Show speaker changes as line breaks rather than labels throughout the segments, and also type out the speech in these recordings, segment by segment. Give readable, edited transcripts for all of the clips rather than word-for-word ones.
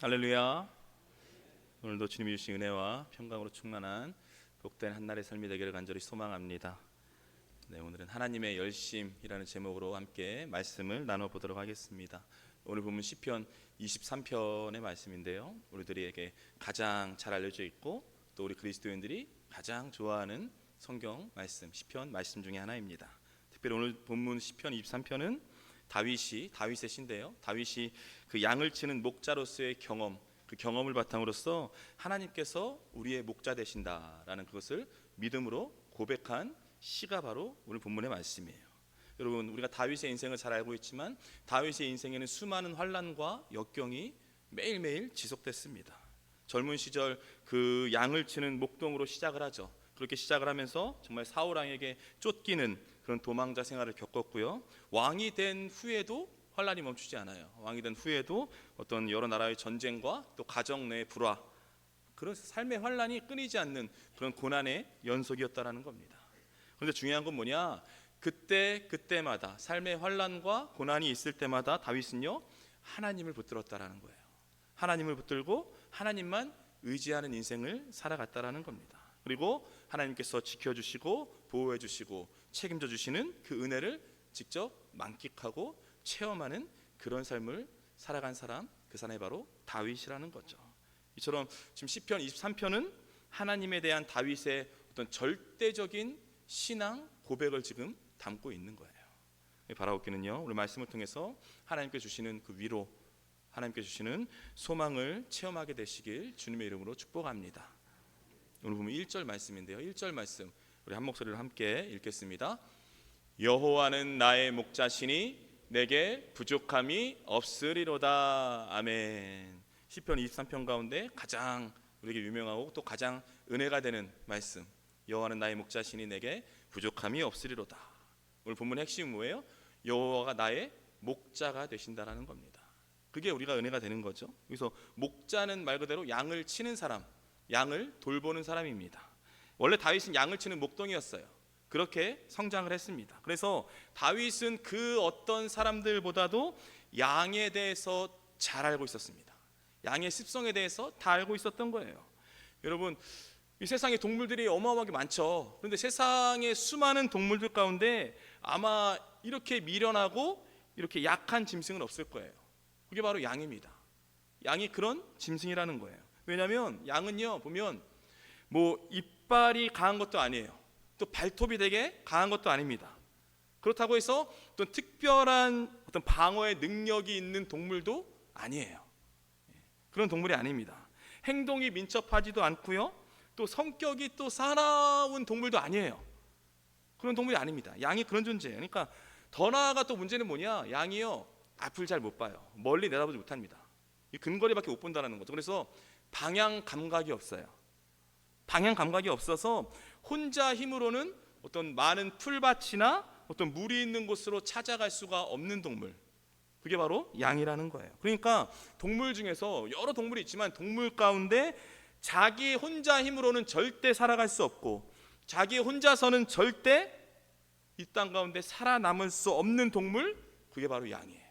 할렐루야. 오늘도 주님이 주신 은혜와 평강으로 충만한 복된 한날의 삶이 되기를 간절히 소망합니다. 오늘은 하나님의 열심이라는 제목으로 함께 말씀을 나눠보도록 하겠습니다. 오늘 보면 시편 23편의 말씀인데요, 우리들에게 가장 잘 알려져 있고 또 우리 그리스도인들이 가장 좋아하는 성경 말씀, 시편 말씀 중에 하나입니다. 특별히 오늘 본문 시편 23편은 다윗의 시인데요, 다윗이 그 양을 치는 목자로서의 경험, 그 경험을 바탕으로서 하나님께서 우리의 목자 되신다라는 그것을 믿음으로 고백한 시가 바로 오늘 본문의 말씀이에요. 여러분, 우리가 다윗의 인생을 잘 알고 있지만 다윗의 인생에는 수많은 환난과 역경이 매일매일 지속됐습니다. 젊은 시절 그 양을 치는 목동으로 시작을 하죠. 그렇게 시작을 하면서 정말 사울 왕에게 쫓기는 그런 도망자 생활을 겪었고요. 왕이 된 후에도 환란이 멈추지 않아요. 왕이 된 후에도 어떤 여러 나라의 전쟁과 또 가정 내의 불화, 그런 삶의 환란이 끊이지 않는 그런 고난의 연속이었다라는 겁니다. 그런데 중요한 건 뭐냐? 그때마다 삶의 환란과 고난이 있을 때마다 다윗은요, 하나님을 붙들었다라는 거예요. 하나님을 붙들고 하나님만 의지하는 인생을 살아갔다라는 겁니다. 그리고 하나님께서 지켜주시고 보호해주시고 책임져 주시는 그 은혜를 직접 만끽하고 체험하는 그런 삶을 살아간 사람, 그 사람이 바로 다윗이라는 거죠. 이처럼 지금 시편 23편은 하나님에 대한 다윗의 어떤 절대적인 신앙 고백을 지금 담고 있는 거예요. 바라옵기는요, 우리 말씀을 통해서 하나님께 주시는 그 위로, 하나님께 주시는 소망을 체험하게 되시길 주님의 이름으로 축복합니다. 오늘 보면 1절 말씀인데요, 1절 말씀 우리 한 목소리로 함께 읽겠습니다. 여호와는 나의 목자시니 내게 부족함이 없으리로다. 아멘. 시편 23편 가운데 가장 우리에게 유명하고 또 가장 은혜가 되는 말씀, 여호와는 나의 목자시니 내게 부족함이 없으리로다. 오늘 본문의 핵심이 뭐예요? 여호와가 나의 목자가 되신다라는 겁니다. 그게 우리가 은혜가 되는 거죠. 그래서 목자는 말 그대로 양을 치는 사람, 양을 돌보는 사람입니다. 원래 다윗은 양을 치는 목동이었어요. 그렇게 성장을 했습니다. 그래서 다윗은 그 어떤 사람들보다도 양에 대해서 잘 알고 있었습니다. 양의 습성에 대해서 다 알고 있었던 거예요. 여러분, 이 세상에 동물들이 어마어마하게 많죠. 그런데 세상의 수많은 동물들 가운데 아마 이렇게 미련하고 이렇게 약한 짐승은 없을 거예요. 그게 바로 양입니다. 양이 그런 짐승이라는 거예요. 왜냐하면 양은요, 보면 뭐 이빨이 강한 것도 아니에요. 또 발톱이 되게 강한 것도 아닙니다. 그렇다고 해서 어떤 특별한 어떤 방어의 능력이 있는 동물도 아니에요. 그런 동물이 아닙니다. 행동이 민첩하지도 않고요, 또 성격이 또 사나운 동물도 아니에요. 그런 동물이 아닙니다. 양이 그런 존재예요. 그러니까 더 나아가 또 문제는 뭐냐? 양이요, 앞을 잘 못 봐요. 멀리 내다보지 못합니다. 이 근거리밖에 못 본다는 거죠. 그래서 방향 감각이 없어요. 방향 감각이 없어서 혼자 힘으로는 어떤 많은 풀밭이나 어떤 물이 있는 곳으로 찾아갈 수가 없는 동물, 그게 바로 양이라는 거예요. 그러니까 동물 중에서 여러 동물이 있지만 동물 가운데 자기 혼자 힘으로는 절대 살아갈 수 없고 자기 혼자서는 절대 이 땅 가운데 살아남을 수 없는 동물, 그게 바로 양이에요.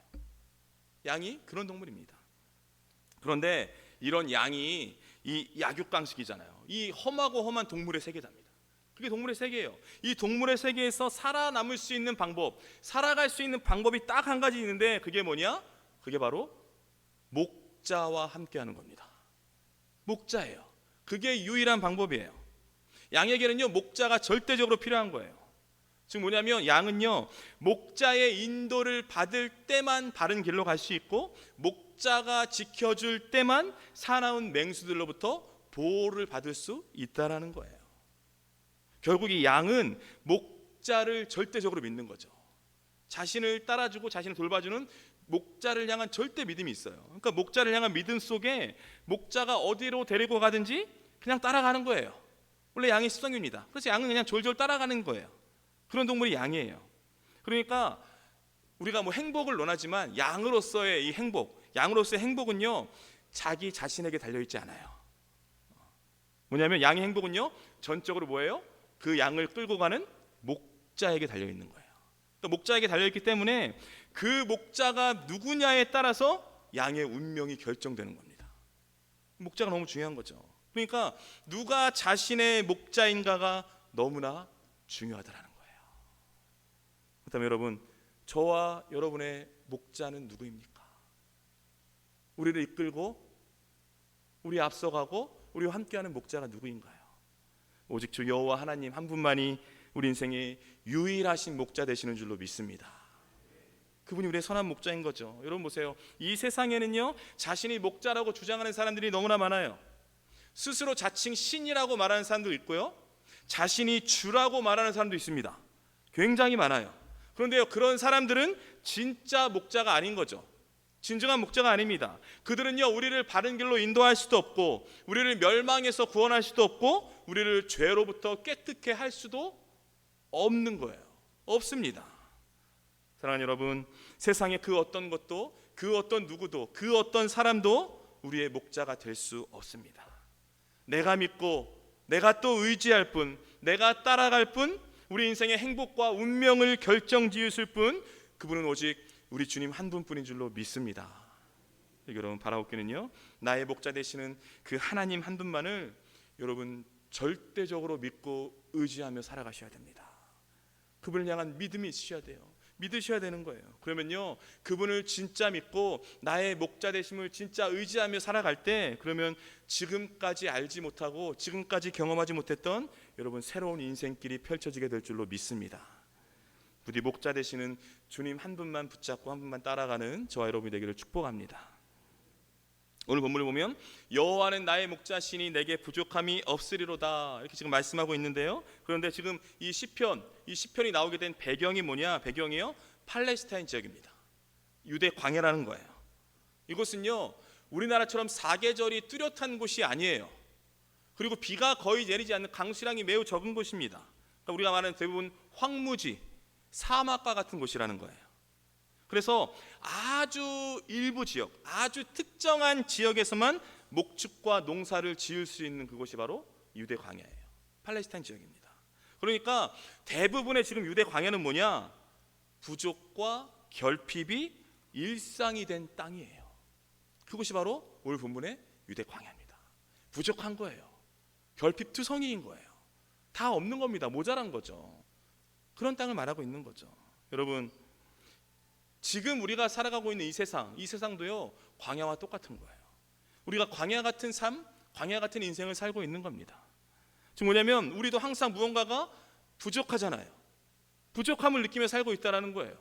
양이 그런 동물입니다. 그런데 이런 양이 이 약육강식이잖아요. 이 험하고 험한 동물의 세계답니다. 그게 동물의 세계예요. 이 동물의 세계에서 살아남을 수 있는 방법, 살아갈 수 있는 방법이 딱 한 가지 있는데 그게 뭐냐? 그게 바로 목자와 함께하는 겁니다. 목자예요. 그게 유일한 방법이에요. 양에게는요, 목자가 절대적으로 필요한 거예요. 지금 뭐냐면 양은요, 목자의 인도를 받을 때만 바른 길로 갈 수 있고 목자가 지켜줄 때만 사나운 맹수들로부터 보호를 받을 수 있다라는 거예요. 결국 이 양은 목자를 절대적으로 믿는 거죠. 자신을 따라주고 자신을 돌봐주는 목자를 향한 절대 믿음이 있어요. 그러니까 목자를 향한 믿음 속에 목자가 어디로 데리고 가든지 그냥 따라가는 거예요. 원래 양의 습성입니다. 그래서 양은 그냥 졸졸 따라가는 거예요. 그런 동물이 양이에요. 그러니까 우리가 뭐 행복을 논하지만 양으로서의 이 행복, 양으로서의 행복은요, 자기 자신에게 달려있지 않아요. 뭐냐면 양의 행복은요, 전적으로 뭐예요? 그 양을 끌고 가는 목자에게 달려있는 거예요. 또 목자에게 달려있기 때문에 그 목자가 누구냐에 따라서 양의 운명이 결정되는 겁니다. 목자가 너무 중요한 거죠. 그러니까 누가 자신의 목자인가가 너무나 중요하다라는 거예요. 그렇다면 여러분, 저와 여러분의 목자는 누구입니까? 우리를 이끌고 우리 앞서가고 우리와 함께하는 목자가 누구인가요? 오직 주 여호와 하나님 한 분만이 우리 인생의 유일하신 목자 되시는 줄로 믿습니다. 그분이 우리의 선한 목자인 거죠. 여러분 보세요. 이 세상에는요, 자신이 목자라고 주장하는 사람들이 너무나 많아요. 스스로 자칭 신이라고 말하는 사람도 있고요, 자신이 주라고 말하는 사람도 있습니다. 굉장히 많아요. 그런데요, 그런 사람들은 진짜 목자가 아닌 거죠. 진정한 목자가 아닙니다. 그들은요, 우리를 바른 길로 인도할 수도 없고, 우리를 멸망에서 구원할 수도 없고, 우리를 죄로부터 깨끗게 할 수도 없는 거예요. 없습니다. 사랑하는 여러분, 세상의 그 어떤 것도, 그 어떤 누구도, 그 어떤 사람도 우리의 목자가 될 수 없습니다. 내가 믿고 내가 또 의지할 뿐, 내가 따라갈 뿐, 우리 인생의 행복과 운명을 결정지으실 뿐, 그분은 오직 우리 주님 한 분뿐인 줄로 믿습니다. 여러분, 바라옵기는요, 나의 목자 되시는 그 하나님 한 분만을 여러분 절대적으로 믿고 의지하며 살아가셔야 됩니다. 그분을 향한 믿음이 있으셔야 돼요. 믿으셔야 되는 거예요. 그러면요, 그분을 진짜 믿고 나의 목자 되심을 진짜 의지하며 살아갈 때, 그러면 지금까지 알지 못하고 지금까지 경험하지 못했던 여러분 새로운 인생길이 펼쳐지게 될 줄로 믿습니다. 부디 목자 되시는 주님 한 분만 붙잡고 한 분만 따라가는 저와 여러분이 되기를 축복합니다. 오늘 본문을 보면 여호와는 나의 목자시니 내게 부족함이 없으리로다, 이렇게 지금 말씀하고 있는데요. 그런데 지금 이 시편이 나오게 된 배경이 뭐냐? 배경이요, 팔레스타인 지역입니다. 유대 광야라는 거예요. 이곳은요, 우리나라처럼 사계절이 뚜렷한 곳이 아니에요. 그리고 비가 거의 내리지 않는 강수량이 매우 적은 곳입니다. 그러니까 우리가 말하는 대부분 황무지, 사막과 같은 곳이라는 거예요. 그래서 아주 일부 지역, 아주 특정한 지역에서만 목축과 농사를 지을 수 있는 그곳이 바로 유대 광야예요. 팔레스타인 지역입니다. 그러니까 대부분의 지금 유대 광야는 뭐냐? 부족과 결핍이 일상이 된 땅이에요. 그곳이 바로 오늘 본문의 유대 광야입니다. 부족한 거예요. 결핍투성이인 거예요. 다 없는 겁니다. 모자란 거죠. 그런 땅을 말하고 있는 거죠. 여러분, 지금 우리가 살아가고 있는 이 세상도요, 광야와 똑같은 거예요. 우리가 광야 같은 삶, 광야 같은 인생을 살고 있는 겁니다. 지금 뭐냐면 우리도 항상 무언가가 부족하잖아요. 부족함을 느끼며 살고 있다는 거예요.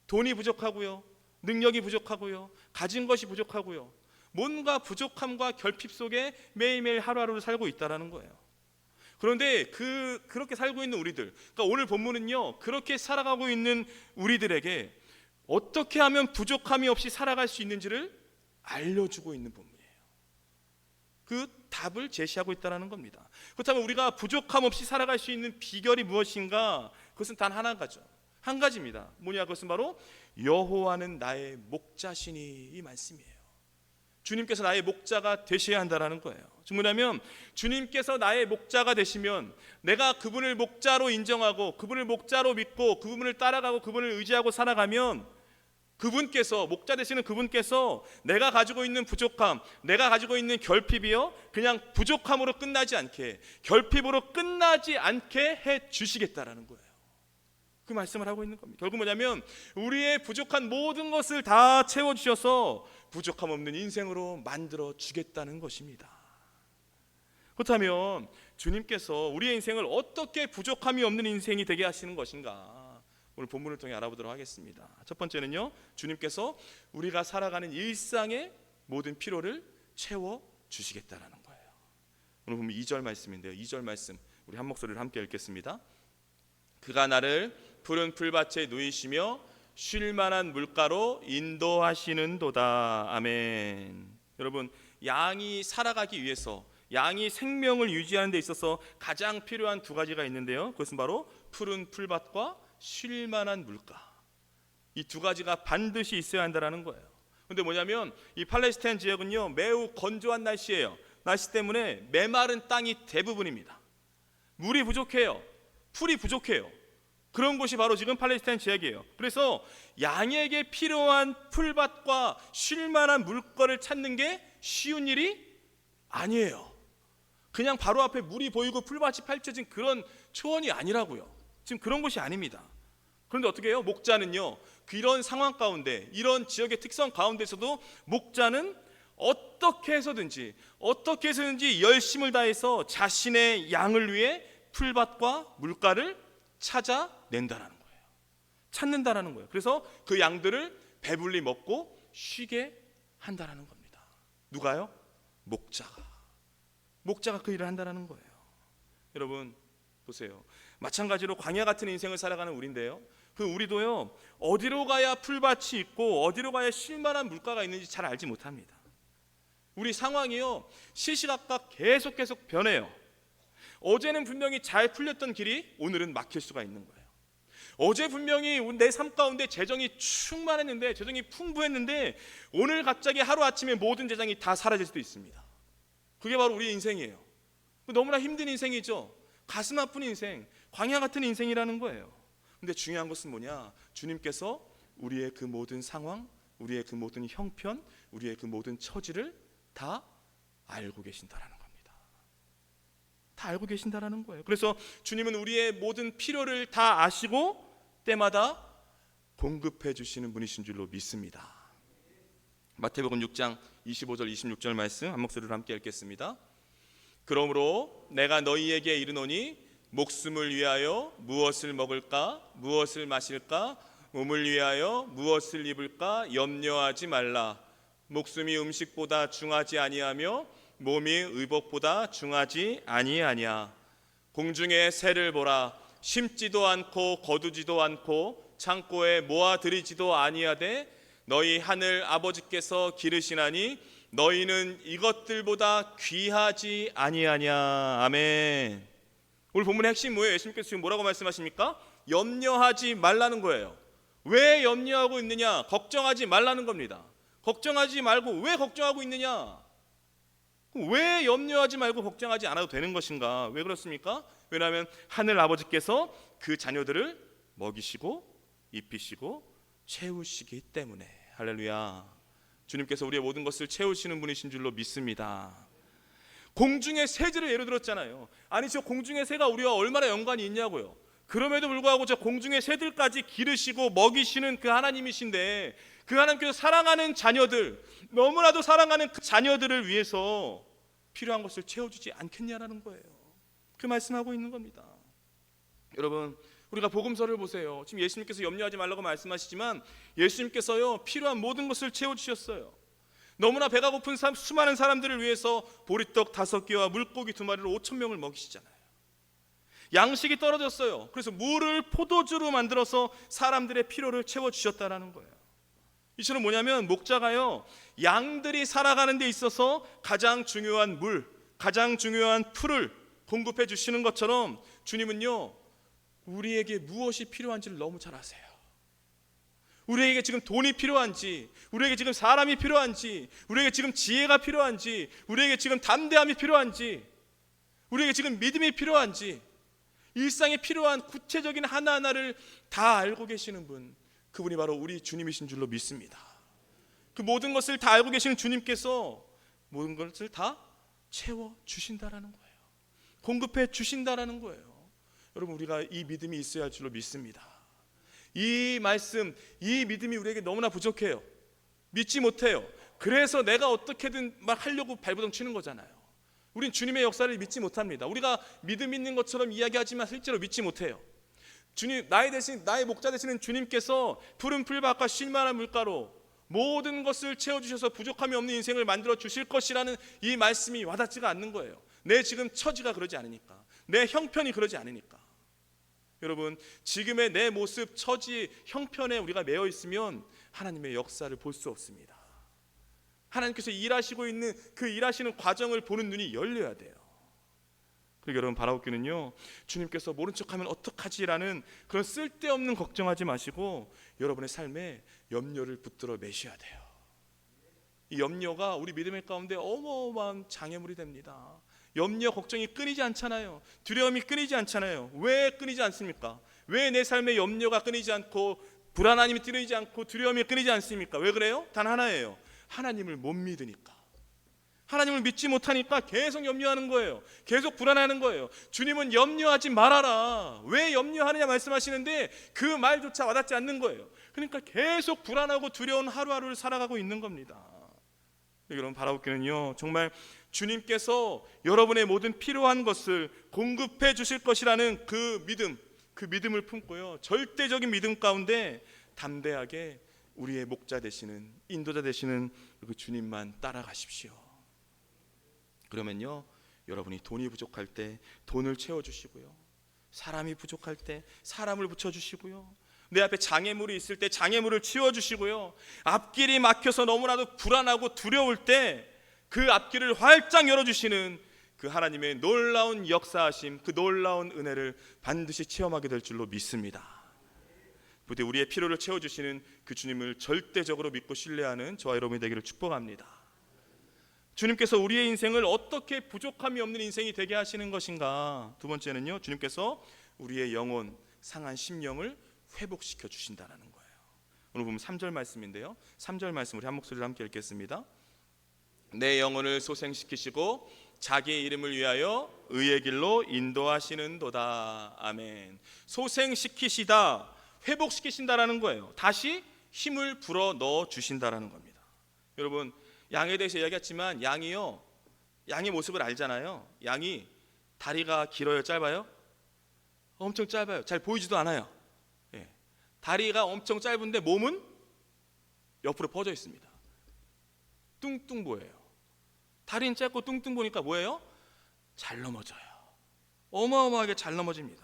돈이 부족하고요, 능력이 부족하고요, 가진 것이 부족하고요, 뭔가 부족함과 결핍 속에 매일매일 하루하루를 살고 있다는 거예요. 그런데 그렇게 살고 있는 우리들, 그러니까 오늘 본문은요, 그렇게 살아가고 있는 우리들에게 어떻게 하면 부족함이 없이 살아갈 수 있는지를 알려주고 있는 본문이에요. 그 답을 제시하고 있다는 겁니다. 그렇다면 우리가 부족함 없이 살아갈 수 있는 비결이 무엇인가? 그것은 단 하나가죠. 한 가지입니다. 뭐냐? 그것은 바로 여호와는 나의 목자시니, 이 말씀이에요. 주님께서 나의 목자가 되셔야 한다는 거예요. 즉 뭐냐면 주님께서 나의 목자가 되시면 내가 그분을 목자로 인정하고 그분을 목자로 믿고 그분을 따라가고 그분을 의지하고 살아가면 그분께서, 목자 되시는 그분께서 내가 가지고 있는 부족함, 내가 가지고 있는 결핍이요, 그냥 부족함으로 끝나지 않게, 결핍으로 끝나지 않게 해 주시겠다라는 거예요. 그 말씀을 하고 있는 겁니다. 결국 뭐냐면 우리의 부족한 모든 것을 다 채워주셔서 부족함 없는 인생으로 만들어 주겠다는 것입니다. 그렇다면 주님께서 우리의 인생을 어떻게 부족함이 없는 인생이 되게 하시는 것인가? 오늘 본문을 통해 알아보도록 하겠습니다. 첫 번째는요, 주님께서 우리가 살아가는 일상의 모든 필요를 채워 주시겠다라는 거예요. 오늘 보면 2절 말씀인데요, 2절 말씀 우리 한 목소리를 함께 읽겠습니다. 그가 나를 푸른 풀밭에 누이시며 쉴 만한 물가로 인도하시는도다. 아멘. 여러분, 양이 살아가기 위해서, 양이 생명을 유지하는 데 있어서 가장 필요한 두 가지가 있는데요, 그것은 바로 푸른 풀밭과 쉴 만한 물가, 이 두 가지가 반드시 있어야 한다는 거예요. 그런데 뭐냐면 이 팔레스타인 지역은요, 매우 건조한 날씨예요. 날씨 때문에 메마른 땅이 대부분입니다. 물이 부족해요. 풀이 부족해요. 그런 곳이 바로 지금 팔레스타인 지역이에요. 그래서 양에게 필요한 풀밭과 쉴 만한 물거를 찾는 게 쉬운 일이 아니에요. 그냥 바로 앞에 물이 보이고 풀밭이 펼쳐진 그런 초원이 아니라고요. 지금 그런 곳이 아닙니다. 그런데 어떻게 해요? 목자는요, 이런 상황 가운데, 이런 지역의 특성 가운데서도 목자는 어떻게 해서든지 열심을 다해서 자신의 양을 위해 풀밭과 물가를 찾아낸다라는 거예요. 찾는다라는 거예요. 그래서 그 양들을 배불리 먹고 쉬게 한다라는 겁니다. 누가요? 목자가 그 일을 한다라는 거예요. 여러분 보세요. 마찬가지로 광야 같은 인생을 살아가는 우리인데요, 그 우리도요, 어디로 가야 풀밭이 있고 어디로 가야 쉴만한 물가가 있는지 잘 알지 못합니다. 우리 상황이요, 시시각각 계속 변해요. 어제는 분명히 잘 풀렸던 길이 오늘은 막힐 수가 있는 거예요. 어제 분명히 내 삶 가운데 재정이 충만했는데, 재정이 풍부했는데, 오늘 갑자기 하루아침에 모든 재정이 다 사라질 수도 있습니다. 그게 바로 우리 인생이에요. 너무나 힘든 인생이죠. 가슴 아픈 인생, 광야 같은 인생이라는 거예요. 근데 중요한 것은 뭐냐? 주님께서 우리의 그 모든 상황, 우리의 그 모든 형편, 우리의 그 모든 처지를 다 알고 계신다라는 겁니다. 다 알고 계신다라는 거예요. 그래서 주님은 우리의 모든 필요를 다 아시고 때마다 공급해 주시는 분이신 줄로 믿습니다. 마태복음 6장 25절 26절 말씀 한 목소리로 함께 읽겠습니다. 그러므로 내가 너희에게 이르노니 목숨을 위하여 무엇을 먹을까, 무엇을 마실까, 몸을 위하여 무엇을 입을까 염려하지 말라. 목숨이 음식보다 중하지 아니하며 몸이 의복보다 중하지 아니하냐. 공중의 새를 보라. 심지도 않고 거두지도 않고 창고에 모아들이지도 아니하되 너희 하늘 아버지께서 기르시나니 너희는 이것들보다 귀하지 아니하냐. 아멘. 오늘 본문의 핵심 뭐예요? 예수님께서 지금 뭐라고 말씀하십니까? 염려하지 말라는 거예요. 왜 염려하고 있느냐? 걱정하지 말라는 겁니다. 걱정하지 말고 왜 걱정하고 있느냐? 왜 염려하지 말고 걱정하지 않아도 되는 것인가? 왜 그렇습니까? 왜냐하면 하늘 아버지께서 그 자녀들을 먹이시고 입히시고 채우시기 때문에. 할렐루야. 주님께서 우리의 모든 것을 채우시는 분이신 줄로 믿습니다. 공중의 새들을 예로 들었잖아요. 아니 저 공중의 새가 우리와 얼마나 연관이 있냐고요. 그럼에도 불구하고 저 공중의 새들까지 기르시고 먹이시는 그 하나님이신데, 그 하나님께서 사랑하는 자녀들, 너무나도 사랑하는 그 자녀들을 위해서 필요한 것을 채워주지 않겠냐라는 거예요. 그 말씀하고 있는 겁니다. 여러분, 우리가 복음서를 보세요. 지금 예수님께서 염려하지 말라고 말씀하시지만 예수님께서요, 필요한 모든 것을 채워주셨어요. 너무나 배가 고픈 수많은 사람들을 위해서 보리떡 5개와 물고기 2마리로 5,000명을 먹이시잖아요. 양식이 떨어졌어요. 그래서 물을 포도주로 만들어서 사람들의 필요를 채워주셨다라는 거예요. 이처럼 뭐냐면 목자가요, 양들이 살아가는 데 있어서 가장 중요한 물, 가장 중요한 풀을 공급해 주시는 것처럼 주님은요, 우리에게 무엇이 필요한지를 너무 잘 아세요. 우리에게 지금 돈이 필요한지, 우리에게 지금 사람이 필요한지, 우리에게 지금 지혜가 필요한지, 우리에게 지금 담대함이 필요한지, 우리에게 지금 믿음이 필요한지, 일상에 필요한 구체적인 하나하나를 다 알고 계시는 분, 그분이 바로 우리 주님이신 줄로 믿습니다. 그 모든 것을 다 알고 계시는 주님께서 모든 것을 다 채워주신다라는 거예요. 공급해 주신다라는 거예요. 여러분, 우리가 이 믿음이 있어야 할 줄로 믿습니다. 이 말씀, 이 믿음이 우리에게 너무나 부족해요. 믿지 못해요. 그래서 내가 어떻게든 막 하려고 발버둥 치는 거잖아요. 우린 주님의 역사를 믿지 못합니다. 우리가 믿음 있는 것처럼 이야기하지만 실제로 믿지 못해요. 주님, 나의 목자 되시는 주님께서 푸른 풀밭과 쉴만한 물가로 모든 것을 채워주셔서 부족함이 없는 인생을 만들어 주실 것이라는 이 말씀이 와닿지가 않는 거예요. 내 지금 처지가 그러지 않으니까, 내 형편이 그러지 않으니까. 여러분, 지금의 내 모습, 처지, 형편에 우리가 매여 있으면 하나님의 역사를 볼 수 없습니다. 하나님께서 일하시고 있는 그 일하시는 과정을 보는 눈이 열려야 돼요. 그리고 여러분, 바라옵기는요, 주님께서 모른 척하면 어떡하지라는 그런 쓸데없는 걱정하지 마시고 여러분의 삶에 염려를 붙들어 매셔야 돼요. 이 염려가 우리 믿음의 가운데 어마어마한 장애물이 됩니다. 염려, 걱정이 끊이지 않잖아요. 두려움이 끊이지 않잖아요. 왜 끊이지 않습니까? 왜 내 삶의 염려가 끊이지 않고 불안함이 끊이지 않고 두려움이 끊이지 않습니까? 왜 그래요? 단 하나예요. 하나님을 못 믿으니까. 하나님을 믿지 못하니까 계속 염려하는 거예요. 계속 불안해하는 거예요. 주님은 염려하지 말아라. 왜 염려하느냐 말씀하시는데 그 말조차 와닿지 않는 거예요. 그러니까 계속 불안하고 두려운 하루하루를 살아가고 있는 겁니다. 여러분, 바라옵기는요, 정말 주님께서 여러분의 모든 필요한 것을 공급해 주실 것이라는 그 믿음을 품고요, 절대적인 믿음 가운데 담대하게 우리의 목자 되시는, 인도자 되시는 그 주님만 따라가십시오. 그러면요, 여러분이 돈이 부족할 때 돈을 채워주시고요, 사람이 부족할 때 사람을 붙여주시고요, 내 앞에 장애물이 있을 때 장애물을 치워주시고요, 앞길이 막혀서 너무나도 불안하고 두려울 때 그 앞길을 활짝 열어주시는 그 하나님의 놀라운 역사하심, 그 놀라운 은혜를 반드시 체험하게 될 줄로 믿습니다. 부디 우리의 필요를 채워주시는 그 주님을 절대적으로 믿고 신뢰하는 저와 여러분이 되기를 축복합니다. 주님께서 우리의 인생을 어떻게 부족함이 없는 인생이 되게 하시는 것인가? 두 번째는요, 주님께서 우리의 영혼, 상한 심령을 회복시켜 주신다는 거예요. 오늘 보면 3절 말씀인데요, 3절 말씀 우리 한 목소리로 함께 읽겠습니다. 내 영혼을 소생시키시고 자기의 이름을 위하여 의의 길로 인도하시는도다. 아멘. 소생시키시다, 회복시키신다라는 거예요. 다시 힘을 불어 넣어 주신다라는 겁니다. 여러분, 양에 대해서 이야기했지만 양이요, 양의 모습을 알잖아요. 양이 다리가 길어요, 짧아요? 엄청 짧아요. 잘 보이지도 않아요. 예. 다리가 엄청 짧은데 몸은 옆으로 퍼져 있습니다. 뚱뚱 보여요. 다리는 짧고 뚱뚱 보니까 뭐예요? 잘 넘어져요. 어마어마하게 잘 넘어집니다.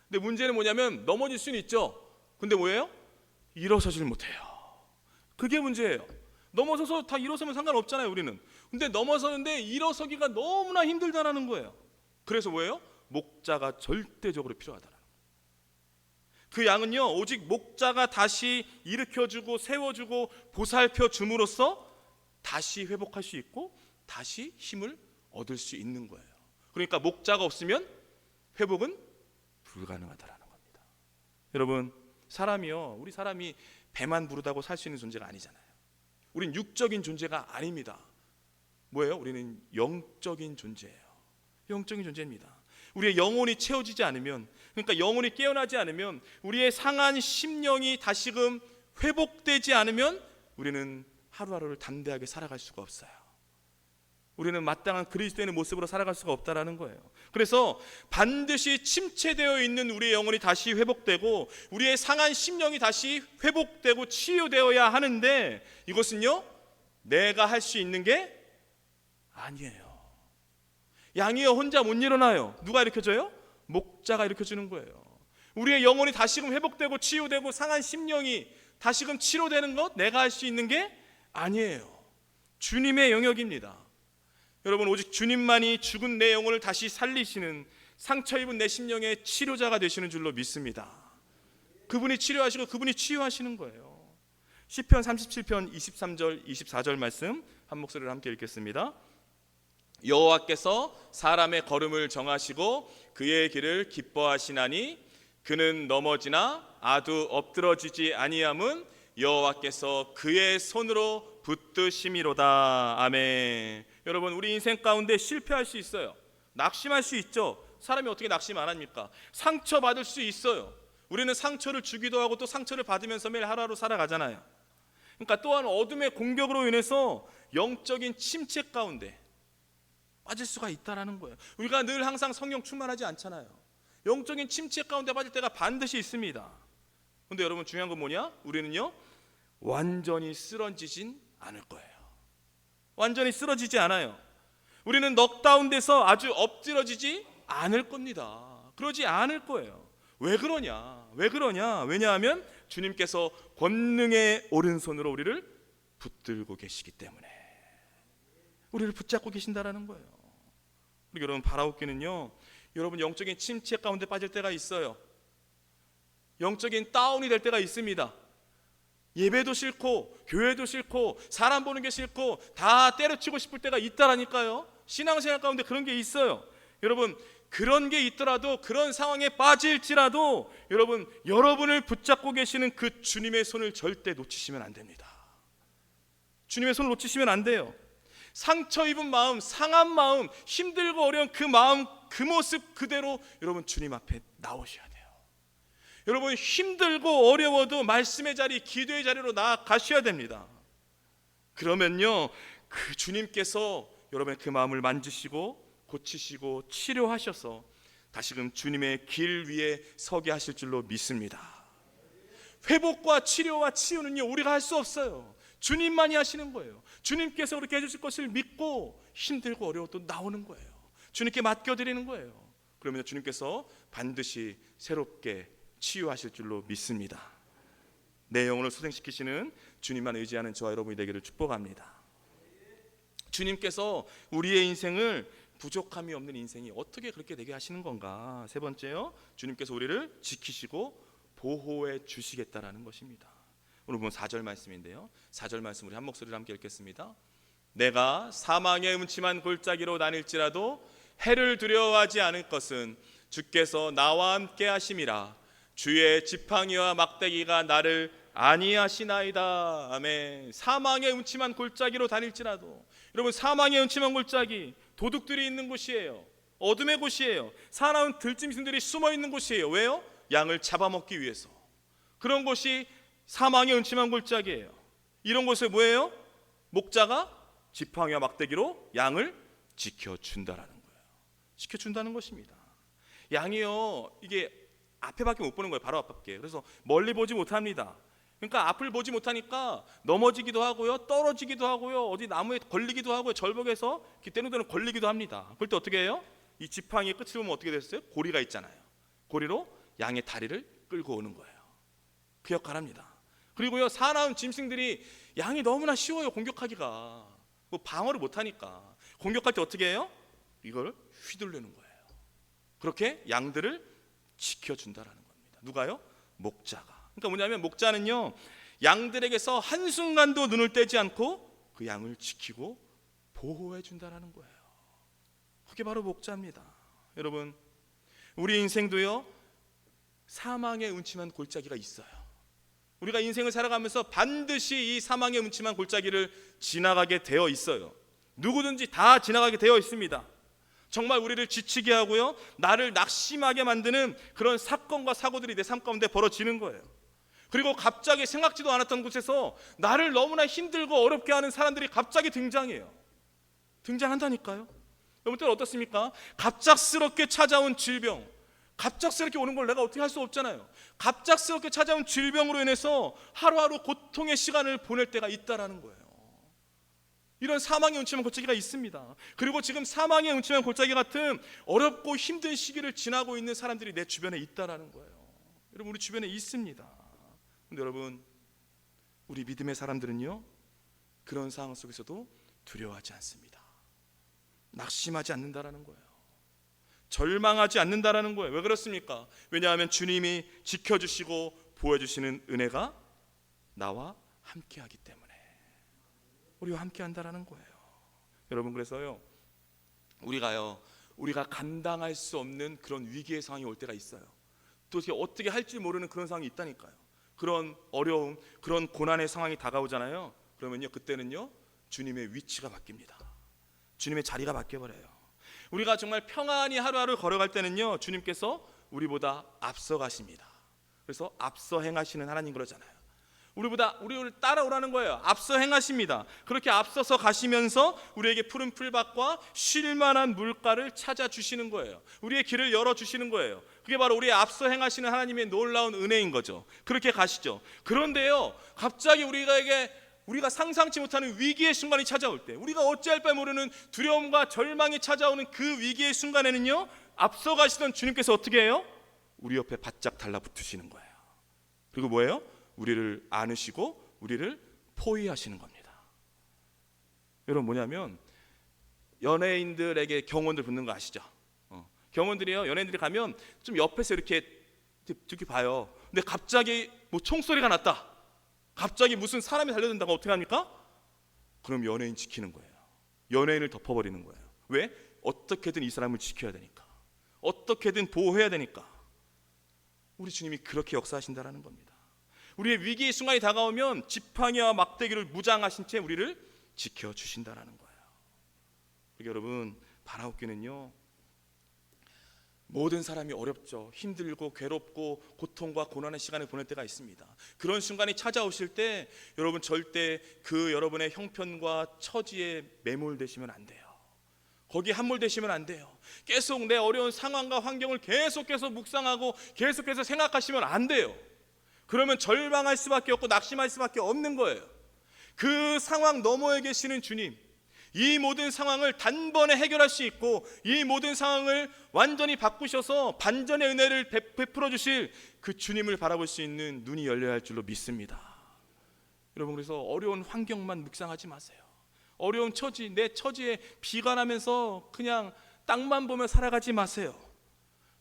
근데 문제는 뭐냐면 넘어질 수는 있죠. 근데 뭐예요? 일어서질 못해요. 그게 문제예요. 넘어서서 다 일어서면 상관없잖아요, 우리는. 근데 넘어서는데 일어서기가 너무나 힘들다라는 거예요. 그래서 뭐예요? 목자가 절대적으로 필요하다라는 거예요. 그 양은요, 오직 목자가 다시 일으켜주고 세워주고 보살펴 줌으로써 다시 회복할 수 있고 다시 힘을 얻을 수 있는 거예요. 그러니까 목자가 없으면 회복은 불가능하다라는 겁니다. 여러분, 사람이요, 우리 사람이 배만 부르다고 살 수 있는 존재가 아니잖아요. 우린 육적인 존재가 아닙니다. 뭐예요? 우리는 영적인 존재예요. 영적인 존재입니다. 우리의 영혼이 채워지지 않으면, 그러니까 영혼이 깨어나지 않으면, 우리의 상한 심령이 다시금 회복되지 않으면 우리는 하루하루를 담대하게 살아갈 수가 없어요. 우리는 마땅한 그리스도인의 모습으로 살아갈 수가 없다라는 거예요. 그래서 반드시 침체되어 있는 우리의 영혼이 다시 회복되고 우리의 상한 심령이 다시 회복되고 치유되어야 하는데, 이것은요, 내가 할 수 있는 게 아니에요. 양이요, 혼자 못 일어나요. 누가 일으켜줘요? 목자가 일으켜주는 거예요. 우리의 영혼이 다시금 회복되고 치유되고 상한 심령이 다시금 치료되는 것, 내가 할 수 있는 게 아니에요. 주님의 영역입니다. 여러분, 오직 주님만이 죽은 내 영혼을 다시 살리시는, 상처 입은 내 심령의 치료자가 되시는 줄로 믿습니다. 그분이 치료하시고 그분이 치유하시는 거예요. 시편 37편 23절 24절 말씀 한 목소리로 함께 읽겠습니다. 여호와께서 사람의 걸음을 정하시고 그의 길을 기뻐하시나니 그는 넘어지나 아두 엎드러지지 아니함은 여호와께서 그의 손으로 붙드심이로다. 아멘. 여러분, 우리 인생 가운데 실패할 수 있어요. 낙심할 수 있죠. 사람이 어떻게 낙심 안 합니까? 상처받을 수 있어요. 우리는 상처를 주기도 하고 또 상처를 받으면서 매일 하루하루 살아가잖아요. 그러니까 또한 어둠의 공격으로 인해서 영적인 침체 가운데 빠질 수가 있다라는 거예요. 우리가 늘 항상 성령 충만하지 않잖아요. 영적인 침체 가운데 빠질 때가 반드시 있습니다. 그런데 여러분, 중요한 건 뭐냐? 우리는요, 완전히 쓰러지진 않을 거예요. 완전히 쓰러지지 않아요. 우리는 넉다운돼서 아주 엎드러지지 않을 겁니다. 그러지 않을 거예요. 왜 그러냐? 왜냐하면 주님께서 권능의 오른손으로 우리를 붙들고 계시기 때문에, 우리를 붙잡고 계신다라는 거예요. 우리 여러분, 바라옵기는요, 여러분 영적인 침체 가운데 빠질 때가 있어요. 영적인 다운이 될 때가 있습니다. 예배도 싫고 교회도 싫고 사람 보는 게 싫고 다 때려치고 싶을 때가 있다라니까요. 신앙생활 가운데 그런 게 있어요. 여러분, 그런 게 있더라도, 그런 상황에 빠질지라도 여러분을 붙잡고 계시는 그 주님의 손을 절대 놓치시면 안 됩니다. 주님의 손을 놓치시면 안 돼요. 상처 입은 마음, 상한 마음, 힘들고 어려운 그 마음, 그 모습 그대로 여러분 주님 앞에 나오셔야 돼요. 여러분 힘들고 어려워도 말씀의 자리, 기도의 자리로 나아가셔야 됩니다. 그러면요 그 주님께서 여러분의 그 마음을 만지시고 고치시고 치료하셔서 다시금 주님의 길 위에 서게 하실 줄로 믿습니다. 회복과 치료와 치유는요 우리가 할 수 없어요. 주님만이 하시는 거예요. 주님께서 그렇게 해주실 것을 믿고 힘들고 어려워도 나오는 거예요. 주님께 맡겨드리는 거예요. 그러면 주님께서 반드시 새롭게 치유하실 줄로 믿습니다. 내 영혼을 소생시키시는 주님만 의지하는 저와 여러분이 되기를 축복합니다. 주님께서 우리의 인생을 부족함이 없는 인생이 어떻게 그렇게 되게 하시는 건가? 세 번째요, 주님께서 우리를 지키시고 보호해 주시겠다라는 것입니다. 오늘 보면 4절 말씀인데요, 4절 말씀 우리 한 목소리로 함께 읽겠습니다. 내가 사망의 음침한 골짜기로 다닐지라도 해를 두려워하지 않을 것은 주께서 나와 함께 하심이라. 주의 지팡이와 막대기가 나를 안위하시나이다. 아멘. 사망의 음침한 골짜기로 다닐지라도, 여러분 사망의 음침한 골짜기, 도둑들이 있는 곳이에요. 어둠의 곳이에요. 사나운 들짐승들이 숨어 있는 곳이에요. 왜요? 양을 잡아먹기 위해서. 그런 곳이 사망의 음침한 골짜기예요. 이런 곳에 뭐예요? 목자가 지팡이와 막대기로 양을 지켜준다라는 거예요. 지켜준다는 것입니다. 양이요 이게 앞에밖에 못 보는 거예요. 바로 앞밖에. 그래서 멀리 보지 못합니다. 그러니까 앞을 보지 못하니까 넘어지기도 하고요, 떨어지기도 하고요, 어디 나무에 걸리기도 하고요, 절벽에서 때로는 걸리기도 합니다. 그럴 때 어떻게 해요? 이 지팡이의 끝을 보면 어떻게 됐어요? 고리가 있잖아요. 고리로 양의 다리를 끌고 오는 거예요. 그 역할을 합니다. 그리고요 사나운 짐승들이 양이 너무나 쉬워요. 공격하기가 뭐 방어를 못하니까 공격할 때 어떻게 해요? 이걸 휘두르는 거예요. 그렇게 양들을 지켜준다라는 겁니다. 누가요? 목자가. 그러니까 뭐냐면 목자는요 양들에게서 한순간도 눈을 떼지 않고 그 양을 지키고 보호해 준다라는 거예요. 그게 바로 목자입니다. 여러분 우리 인생도요 사망의 음침한 골짜기가 있어요. 우리가 인생을 살아가면서 반드시 이 사망의 음침한 골짜기를 지나가게 되어 있어요. 누구든지 다 지나가게 되어 있습니다. 정말 우리를 지치게 하고요 나를 낙심하게 만드는 그런 사건과 사고들이 내 삶 가운데 벌어지는 거예요. 그리고 갑자기 생각지도 않았던 곳에서 나를 너무나 힘들고 어렵게 하는 사람들이 갑자기 등장해요. 등장한다니까요. 여러분들 어떻습니까? 갑작스럽게 찾아온 질병, 갑작스럽게 오는 걸 내가 어떻게 할 수 없잖아요. 갑작스럽게 찾아온 질병으로 인해서 하루하루 고통의 시간을 보낼 때가 있다라는 거예요. 이런 사망의 음침한 골짜기가 있습니다. 그리고 지금 사망의 음침한 골짜기 같은 어렵고 힘든 시기를 지나고 있는 사람들이 내 주변에 있다라는 거예요. 여러분 우리 주변에 있습니다. 근데 여러분 우리 믿음의 사람들은요 그런 상황 속에서도 두려워하지 않습니다. 낙심하지 않는다라는 거예요. 절망하지 않는다라는 거예요. 왜 그렇습니까? 왜냐하면 주님이 지켜주시고 보호해주시는 은혜가 나와 함께하기 때문에, 우리와 함께한다라는 거예요. 여러분 그래서요 우리가 감당할 수 없는 그런 위기의 상황이 올 때가 있어요. 도대체 어떻게 할지 모르는 그런 상황이 있다니까요. 그런 어려움, 그런 고난의 상황이 다가오잖아요. 그러면요 그때는요 주님의 위치가 바뀝니다. 주님의 자리가 바뀌어버려요. 우리가 정말 평안히 하루하루 걸어갈 때는요 주님께서 우리보다 앞서 가십니다. 그래서 앞서 행하시는 하나님 그러잖아요. 우리를 따라오라는 거예요. 앞서 행하십니다. 그렇게 앞서서 가시면서 우리에게 푸른 풀밭과 쉴만한 물가를 찾아주시는 거예요. 우리의 길을 열어주시는 거예요. 그게 바로 우리의 앞서 행하시는 하나님의 놀라운 은혜인 거죠. 그렇게 가시죠. 그런데요 갑자기 우리가 상상치 못하는 위기의 순간이 찾아올 때, 우리가 어찌할 바 모르는 두려움과 절망이 찾아오는 그 위기의 순간에는요 앞서 가시던 주님께서 어떻게 해요? 우리 옆에 바짝 달라붙으시는 거예요. 그리고 뭐예요? 우리를 안으시고 우리를 포위하시는 겁니다. 여러분 뭐냐면 연예인들에게 경호원들 붙는 거 아시죠? 경호원들이요 연예인들이 가면 좀 옆에서 이렇게 봐요. 근데 갑자기 뭐 총소리가 났다, 갑자기 무슨 사람이 달려든다고 어떻게 합니까? 그럼 연예인 지키는 거예요. 연예인을 덮어버리는 거예요. 왜? 어떻게든 이 사람을 지켜야 되니까, 어떻게든 보호해야 되니까. 우리 주님이 그렇게 역사하신다라는 겁니다. 우리의 위기의 순간이 다가오면 지팡이와 막대기를 무장하신 채 우리를 지켜주신다라는 거예요. 여러분, 바라옵기는요, 모든 사람이 어렵죠. 힘들고 괴롭고 고통과 고난의 시간을 보낼 때가 있습니다. 그런 순간이 찾아오실 때 여러분, 절대 그 여러분의 형편과 처지에 매몰되시면 안 돼요. 거기에 함몰되시면 안 돼요. 계속 내 어려운 상황과 환경을 계속해서 묵상하고 계속해서 생각하시면 안 돼요. 그러면 절망할 수밖에 없고 낙심할 수밖에 없는 거예요. 그 상황 너머에 계시는 주님, 이 모든 상황을 단번에 해결할 수 있고 이 모든 상황을 완전히 바꾸셔서 반전의 은혜를 베풀어 주실 그 주님을 바라볼 수 있는 눈이 열려야 할 줄로 믿습니다. 여러분, 그래서 어려운 환경만 묵상하지 마세요. 어려운 처지, 내 처지에 비관하면서 그냥 땅만 보며 살아가지 마세요.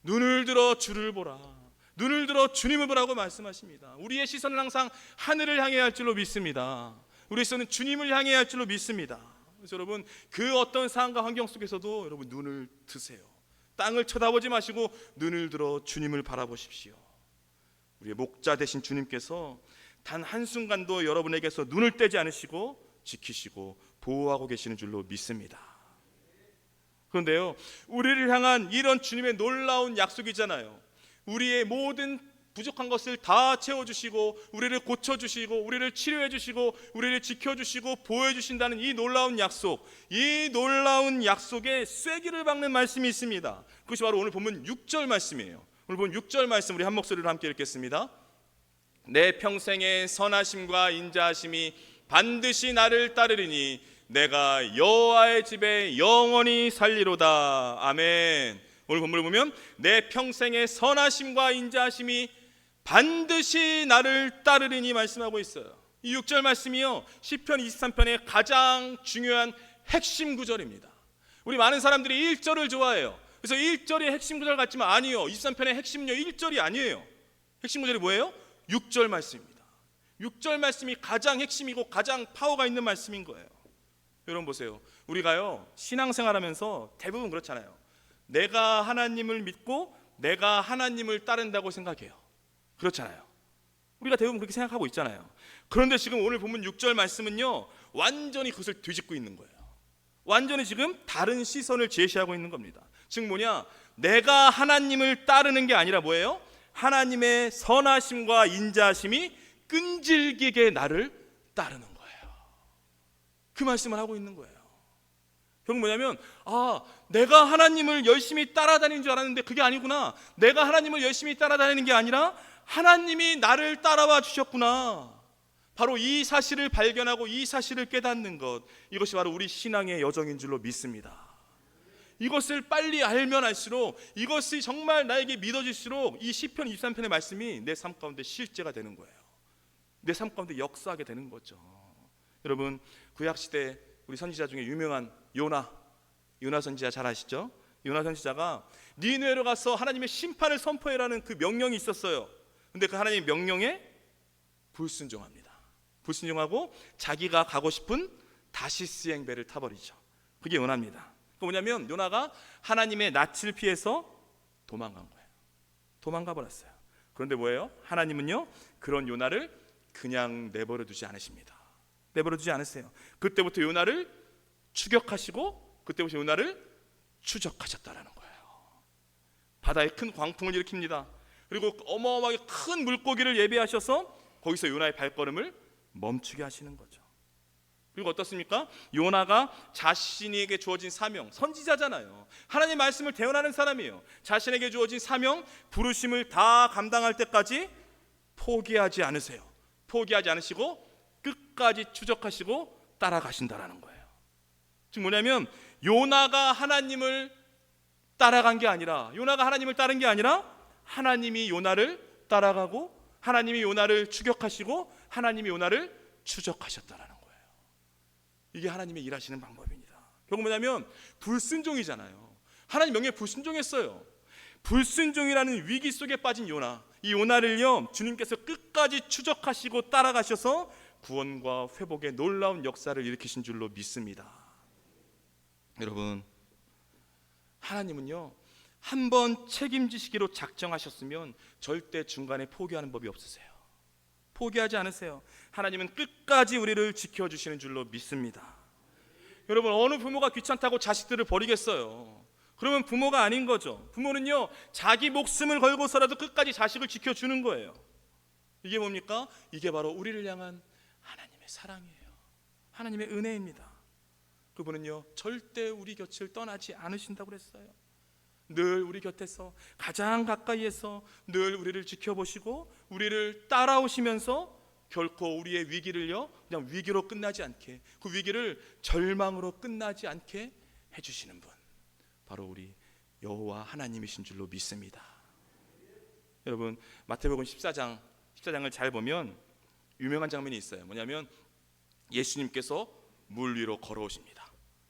눈을 들어 주를 보라, 눈을 들어 주님을 보라고 말씀하십니다. 우리의 시선은 항상 하늘을 향해야 할 줄로 믿습니다. 우리의 시선은 주님을 향해야 할 줄로 믿습니다. 그래서 여러분, 그 어떤 상황과 환경 속에서도 여러분 눈을 드세요. 땅을 쳐다보지 마시고 눈을 들어 주님을 바라보십시오. 우리의 목자 되신 주님께서 단 한순간도 여러분에게서 눈을 떼지 않으시고 지키시고 보호하고 계시는 줄로 믿습니다. 그런데요, 우리를 향한 이런 주님의 놀라운 약속이잖아요. 우리의 모든 부족한 것을 다 채워주시고 우리를 고쳐주시고 우리를 치료해주시고 우리를 지켜주시고 보호해주신다는 이 놀라운 약속, 이 놀라운 약속에 쐐기를 박는 말씀이 있습니다. 그것이 바로 오늘 본문 6절 말씀이에요. 오늘 본 6절 말씀 우리 한 목소리로 함께 읽겠습니다. 내 평생의 선하심과 인자하심이 반드시 나를 따르리니 내가 여호와의 집에 영원히 살리로다. 아멘. 오늘 본문을 보면 내 평생의 선하심과 인자하심이 반드시 나를 따르리니 말씀하고 있어요. 이 6절 말씀이요, 시편 23편의 가장 중요한 핵심 구절입니다. 우리 많은 사람들이 1절을 좋아해요. 그래서 1절이 핵심 구절 같지만 아니요, 23편의 핵심은요 1절이 아니에요. 핵심 구절이 뭐예요? 6절 말씀입니다. 6절 말씀이 가장 핵심이고 가장 파워가 있는 말씀인 거예요. 여러분 보세요, 우리가요 신앙생활하면서 대부분 그렇잖아요. 내가 하나님을 믿고 내가 하나님을 따른다고 생각해요. 그렇잖아요. 우리가 대부분 그렇게 생각하고 있잖아요. 그런데 지금 오늘 본문 6절 말씀은요 완전히 그것을 뒤집고 있는 거예요. 완전히 지금 다른 시선을 제시하고 있는 겁니다. 즉 뭐냐, 내가 하나님을 따르는 게 아니라 뭐예요? 하나님의 선하심과 인자하심이 끈질기게 나를 따르는 거예요. 그 말씀을 하고 있는 거예요. 결국 뭐냐면, 내가 하나님을 열심히 따라다니는 줄 알았는데 그게 아니구나. 내가 하나님을 열심히 따라다니는 게 아니라 하나님이 나를 따라와 주셨구나. 바로 이 사실을 발견하고 이 사실을 깨닫는 것, 이것이 바로 우리 신앙의 여정인 줄로 믿습니다. 이것을 빨리 알면 알수록, 이것이 정말 나에게 믿어질수록 이 시편 23편의 말씀이 내 삶 가운데 실제가 되는 거예요. 내 삶 가운데 역사하게 되는 거죠. 여러분, 구약시대 우리 선지자 중에 유명한 요나 선지자 잘 아시죠? 요나 선지자가 니느웨로 가서 하나님의 심판을 선포해라는 그 명령이 있었어요. 근데 그 하나님의 명령에 불순종합니다. 불순종하고 자기가 가고 싶은 다시스행 배를 타버리죠. 그게 요나입니다. 그 뭐냐면 요나가 하나님의 낯을 피해서 도망간 거예요. 도망가 버렸어요. 그런데 뭐예요? 하나님은요 그런 요나를 그냥 내버려 두지 않으십니다. 내버려 두지 않으세요. 그때부터 요나를 추격하시고 그때부터 요나를 추적하셨다라는 거예요. 바다에 큰 광풍을 일으킵니다. 그리고 어마어마하게 큰 물고기를 예비하셔서 거기서 요나의 발걸음을 멈추게 하시는 거죠. 그리고 어떻습니까? 요나가 자신에게 주어진 사명, 선지자잖아요. 하나님의 말씀을 대언하는 사람이에요. 자신에게 주어진 사명, 부르심을 다 감당할 때까지 포기하지 않으세요. 포기하지 않으시고 끝까지 추적하시고 따라가신다라는 거예요. 즉 뭐냐면 요나가 하나님을 따라간 게 아니라, 요나가 하나님을 따른 게 아니라 하나님이 요나를 따라가고 하나님이 요나를 추격하시고 하나님이 요나를 추적하셨다라는 거예요. 이게 하나님의 일하시는 방법입니다. 결국 뭐냐면 불순종이잖아요. 하나님 명령에 불순종했어요. 불순종이라는 위기 속에 빠진 요나, 이 요나를요 주님께서 끝까지 추적하시고 따라가셔서 구원과 회복의 놀라운 역사를 일으키신 줄로 믿습니다. 여러분, 하나님은요 한번 책임지시기로 작정하셨으면 절대 중간에 포기하는 법이 없으세요. 포기하지 않으세요. 하나님은 끝까지 우리를 지켜주시는 줄로 믿습니다. 여러분, 어느 부모가 귀찮다고 자식들을 버리겠어요? 그러면 부모가 아닌 거죠. 부모는요, 자기 목숨을 걸고서라도 끝까지 자식을 지켜주는 거예요. 이게 뭡니까? 이게 바로 우리를 향한 하나님의 사랑이에요. 하나님의 은혜입니다. 그분은요, 절대 우리 곁을 떠나지 않으신다고 그랬어요. 늘 우리 곁에서, 가장 가까이에서 늘 우리를 지켜보시고 우리를 따라오시면서 결코 우리의 위기를요, 그냥 위기로 끝나지 않게, 그 위기를 절망으로 끝나지 않게 해주시는 분, 바로 우리 여호와 하나님이신 줄로 믿습니다. 여러분, 마태복음 14장을 잘 보면 유명한 장면이 있어요. 뭐냐면 예수님께서 물 위로 걸어오십니다.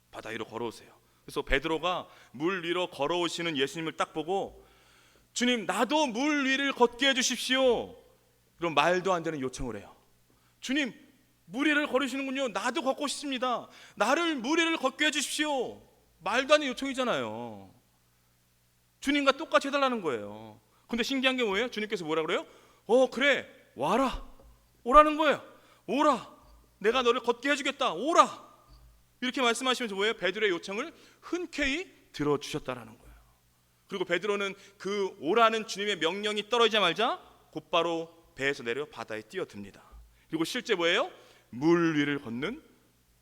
바다 위로 걸어오세요. 그래서 베드로가 물 위로 걸어오시는 예수님을 딱 보고, 주님, 나도 물 위를 걷게 해주십시오. 그럼 말도 안 되는 요청을 해요. 주님, 물 위를 걸으시는군요. 나도 걷고 싶습니다. 나를 물 위를 걷게 해주십시오. 말도 안 되는 요청이잖아요. 주님과 똑같이 해달라는 거예요. 근데 신기한 게 뭐예요? 주님께서 뭐라 그래요? 그래, 와라. 오라는 거예요. 오라. 내가 너를 걷게 해주겠다. 오라. 이렇게 말씀하시면서 뭐예요? 베드로의 요청을 흔쾌히 들어주셨다라는 거예요. 그리고 베드로는 그 오라는 주님의 명령이 떨어지자마자 곧바로 배에서 내려 바다에 뛰어듭니다. 그리고 실제 뭐예요? 물 위를 걷는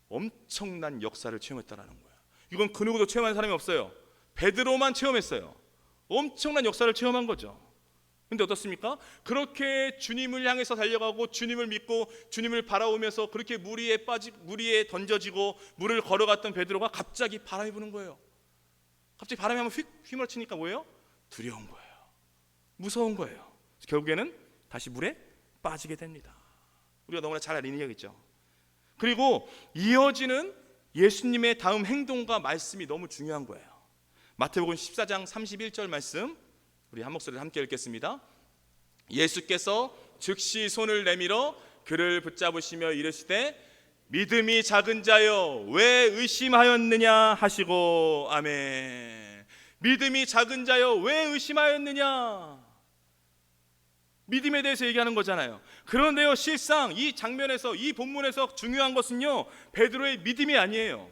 엄청난 역사를 체험했다라는 거예요. 이건 그 누구도 체험한 사람이 없어요. 베드로만 체험했어요. 엄청난 역사를 체험한 거죠. 근데 어떻습니까? 그렇게 주님을 향해서 달려가고 주님을 믿고 주님을 바라보면서 그렇게 물 위에 던져지고 물을 걸어갔던 베드로가 갑자기 바람이 부는 거예요. 갑자기 바람이 한번 휘몰아치니까 뭐예요? 두려운 거예요. 무서운 거예요. 결국에는 다시 물에 빠지게 됩니다. 우리가 너무나 잘 아는 이야기죠. 그리고 이어지는 예수님의 다음 행동과 말씀이 너무 중요한 거예요. 마태복음 14장 31절 말씀, 우리 한 목소리로 함께 읽겠습니다. 예수께서 즉시 손을 내밀어 그를 붙잡으시며 이르시되 믿음이 작은 자여 왜 의심하였느냐 하시고. 아멘. 믿음이 작은 자여 왜 의심하였느냐. 믿음에 대해서 얘기하는 거잖아요. 그런데요, 실상 이 장면에서, 이 본문에서 중요한 것은요, 베드로의 믿음이 아니에요.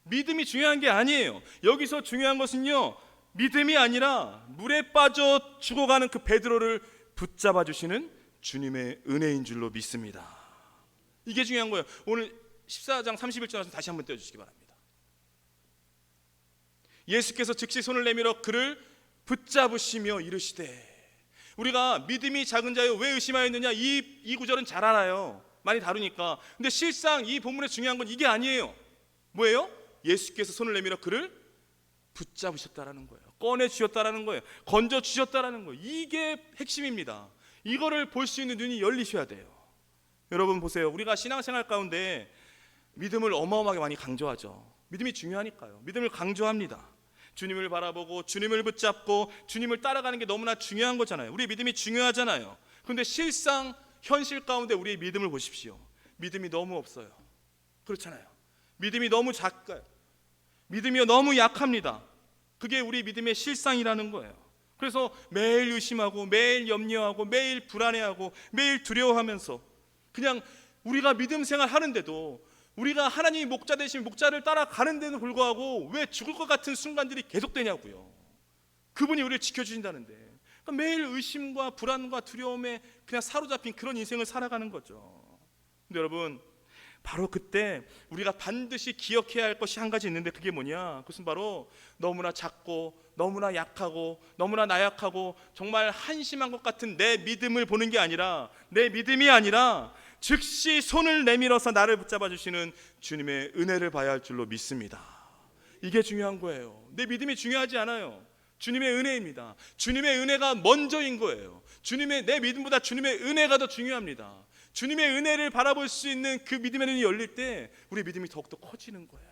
믿음이 중요한 게 아니에요. 여기서 중요한 것은요, 믿음이 아니라 물에 빠져 죽어가는 그 베드로를 붙잡아 주시는 주님의 은혜인 줄로 믿습니다. 이게 중요한 거예요. 오늘 14장 31절 다시 한번 떼어주시기 바랍니다. 예수께서 즉시 손을 내밀어 그를 붙잡으시며 이르시되. 우리가 믿음이 작은 자여 왜 의심하였느냐, 이 구절은 잘 알아요. 많이 다루니까. 근데 실상 이 본문에 중요한 건 이게 아니에요. 뭐예요? 예수께서 손을 내밀어 그를 붙잡으셨다라는 거예요. 꺼내 주셨다라는 거예요. 건져 주셨다라는 거예요. 이게 핵심입니다. 이거를 볼 수 있는 눈이 열리셔야 돼요. 여러분 보세요. 우리가 신앙생활 가운데 믿음을 어마어마하게 많이 강조하죠. 믿음이 중요하니까요. 믿음을 강조합니다. 주님을 바라보고 주님을 붙잡고 주님을 따라가는 게 너무나 중요한 거잖아요. 우리의 믿음이 중요하잖아요. 그런데 실상 현실 가운데 우리의 믿음을 보십시오. 믿음이 너무 없어요. 그렇잖아요. 믿음이 너무 작아요. 믿음이 너무 약합니다. 그게 우리 믿음의 실상이라는 거예요. 그래서 매일 의심하고 매일 염려하고 매일 불안해하고 매일 두려워하면서 그냥 우리가 믿음 생활 하는데도, 우리가 하나님이 목자 되신 목자를 따라가는 데는 불구하고 왜 죽을 것 같은 순간들이 계속되냐고요. 그분이 우리를 지켜주신다는데. 그러니까 매일 의심과 불안과 두려움에 그냥 사로잡힌 그런 인생을 살아가는 거죠. 근데 여러분, 바로 그때 우리가 반드시 기억해야 할 것이 한 가지 있는데, 그게 뭐냐? 그것은 바로 너무나 작고 너무나 약하고 너무나 나약하고 정말 한심한 것 같은 내 믿음을 보는 게 아니라, 내 믿음이 아니라 즉시 손을 내밀어서 나를 붙잡아 주시는 주님의 은혜를 봐야 할 줄로 믿습니다. 이게 중요한 거예요. 내 믿음이 중요하지 않아요. 주님의 은혜입니다. 주님의 은혜가 먼저인 거예요. 내 믿음보다 주님의 은혜가 더 중요합니다. 주님의 은혜를 바라볼 수 있는 그 믿음의 눈이 열릴 때 우리의 믿음이 더욱더 커지는 거예요.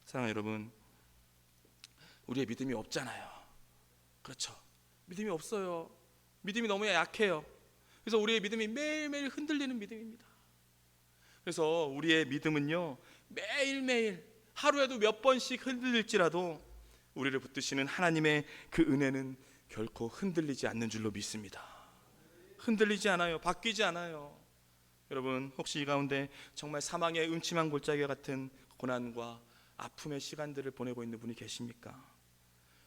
사랑하는 여러분, 우리의 믿음이 없잖아요. 그렇죠. 믿음이 없어요. 믿음이 너무 약해요. 그래서 우리의 믿음이 매일매일 흔들리는 믿음입니다. 그래서 우리의 믿음은요, 매일매일 하루에도 몇 번씩 흔들릴지라도 우리를 붙드시는 하나님의 그 은혜는 결코 흔들리지 않는 줄로 믿습니다. 흔들리지 않아요. 바뀌지 않아요. 여러분, 혹시 이 가운데 정말 사망의 음침한 골짜기 같은 고난과 아픔의 시간들을 보내고 있는 분이 계십니까?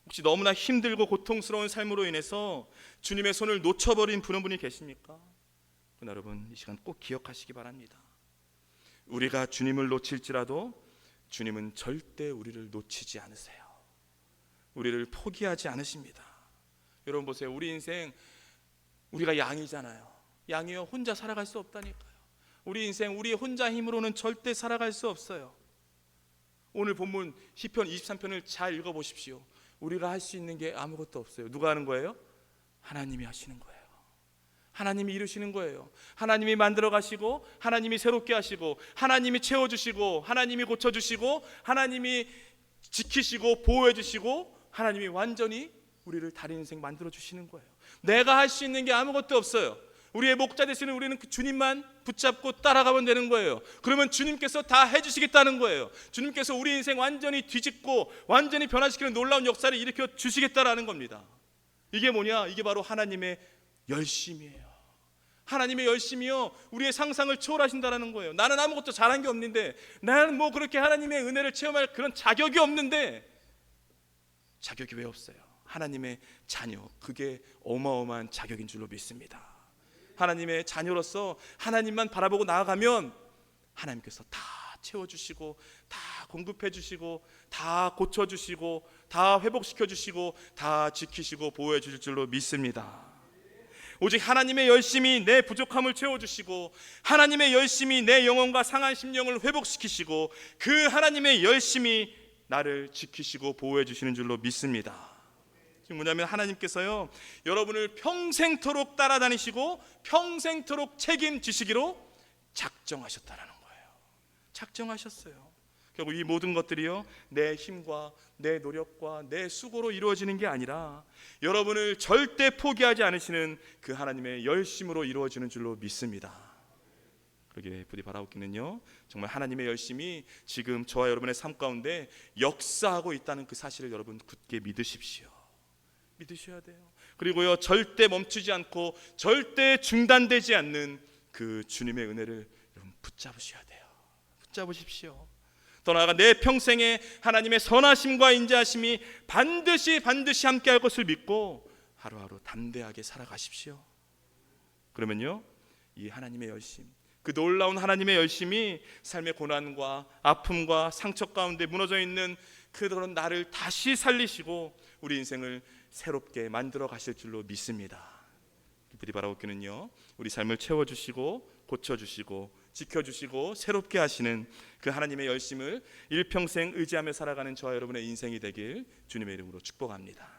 혹시 너무나 힘들고 고통스러운 삶으로 인해서 주님의 손을 놓쳐버린 분이 계십니까? 여러분, 이 시간 꼭 기억하시기 바랍니다. 우리가 주님을 놓칠지라도 주님은 절대 우리를 놓치지 않으세요. 우리를 포기하지 않으십니다. 여러분 보세요. 우리 인생, 우리가 양이잖아요. 양이요, 혼자 살아갈 수 없다니까요. 우리 인생, 우리 혼자 힘으로는 절대 살아갈 수 없어요. 오늘 본문 시편 23편을 잘 읽어보십시오. 우리가 할 수 있는 게 아무것도 없어요. 누가 하는 거예요? 하나님이 하시는 거예요. 하나님이 이루시는 거예요. 하나님이 만들어 가시고, 하나님이 새롭게 하시고, 하나님이 채워주시고, 하나님이 고쳐주시고, 하나님이 지키시고 보호해 주시고, 하나님이 완전히 우리를 다른 인생 만들어 주시는 거예요. 내가 할 수 있는 게 아무것도 없어요. 우리의 목자 되시는 우리는 그 주님만 붙잡고 따라가면 되는 거예요. 그러면 주님께서 다 해주시겠다는 거예요. 주님께서 우리 인생 완전히 뒤집고 완전히 변화시키는 놀라운 역사를 일으켜 주시겠다라는 겁니다. 이게 뭐냐? 이게 바로 하나님의 열심이에요. 하나님의 열심이요, 우리의 상상을 초월하신다라는 거예요. 나는 아무것도 잘한 게 없는데, 나는 뭐 그렇게 하나님의 은혜를 체험할 그런 자격이 없는데, 자격이 왜 없어요? 하나님의 자녀, 그게 어마어마한 자격인 줄로 믿습니다. 하나님의 자녀로서 하나님만 바라보고 나아가면 하나님께서 다 채워주시고, 다 공급해주시고, 다 고쳐주시고, 다 회복시켜주시고, 다 지키시고 보호해 주실 줄로 믿습니다. 오직 하나님의 열심히 내 부족함을 채워주시고, 하나님의 열심히 내 영혼과 상한 심령을 회복시키시고, 그 하나님의 열심히 나를 지키시고 보호해 주시는 줄로 믿습니다. 지금 뭐냐면 하나님께서요, 여러분을 평생토록 따라다니시고 평생토록 책임지시기로 작정하셨다라는 거예요. 작정하셨어요. 결국 이 모든 것들이요, 내 힘과 내 노력과 내 수고로 이루어지는 게 아니라 여러분을 절대 포기하지 않으시는 그 하나님의 열심으로 이루어지는 줄로 믿습니다. 그러기에 부디 바라옵기는요, 정말 하나님의 열심이 지금 저와 여러분의 삶 가운데 역사하고 있다는 그 사실을 여러분 굳게 믿으십시오. 믿으셔야 돼요. 그리고요, 절대 멈추지 않고 절대 중단되지 않는 그 주님의 은혜를 여러분 붙잡으셔야 돼요. 붙잡으십시오. 더 나아가 내 평생에 하나님의 선하심과 인자하심이 반드시 함께할 것을 믿고 하루하루 담대하게 살아가십시오. 그러면요, 이 하나님의 열심, 그 놀라운 하나님의 열심이 삶의 고난과 아픔과 상처 가운데 무너져 있는 그런 나를 다시 살리시고 우리 인생을 새롭게 만들어 가실 줄로 믿습니다. 부디 바라옵기는요, 우리 삶을 채워주시고 고쳐주시고 지켜주시고 새롭게 하시는 그 하나님의 열심을 일평생 의지하며 살아가는 저와 여러분의 인생이 되길 주님의 이름으로 축복합니다.